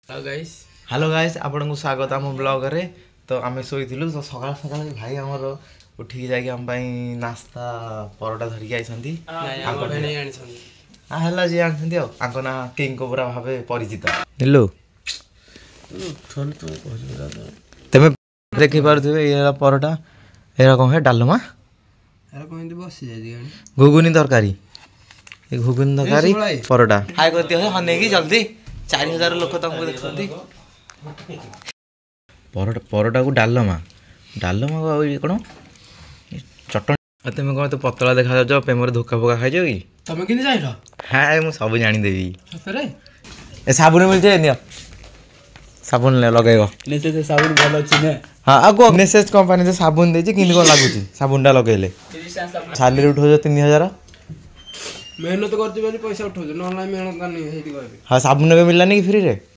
Hello guys आपण को स्वागत आम ब्लॉग रे। तो आम शोई तो सकाल सकाल भाई आमर उठिक जाकि आम नास्ता परोटा धरिकी आई है जी आंक ना किंग कोबरा भाव परिचित नीलू तेमे देखी पारे ये परोटा ये कौन है डालमा घुगुनी तरकारी घुगुनी तरकारी परोटा हाई कर दियो हनेकी जल्दी 4000 लोक तुमको देखते परोटा को डालमा डालमा कौन चटनी तुम कौन तो पतला देखा जाओ प्रेम धोखा फोका खाई कि तुम कि जान हाँ मुझे सब जानीदेवी ए साबुन मिलते नियो साबुन लगे साबुन भल अच्छे हाँ आगो नेसेस कंपनी से साबुन देछि किंतु कोन लागुछि साबुन डा लगेले सैलरी उठो 3000 मेहनत करछि पैसा उठो न मेहनत करनी हेति कहबे हाँ साबुन भी मिललानी कि फ्री रे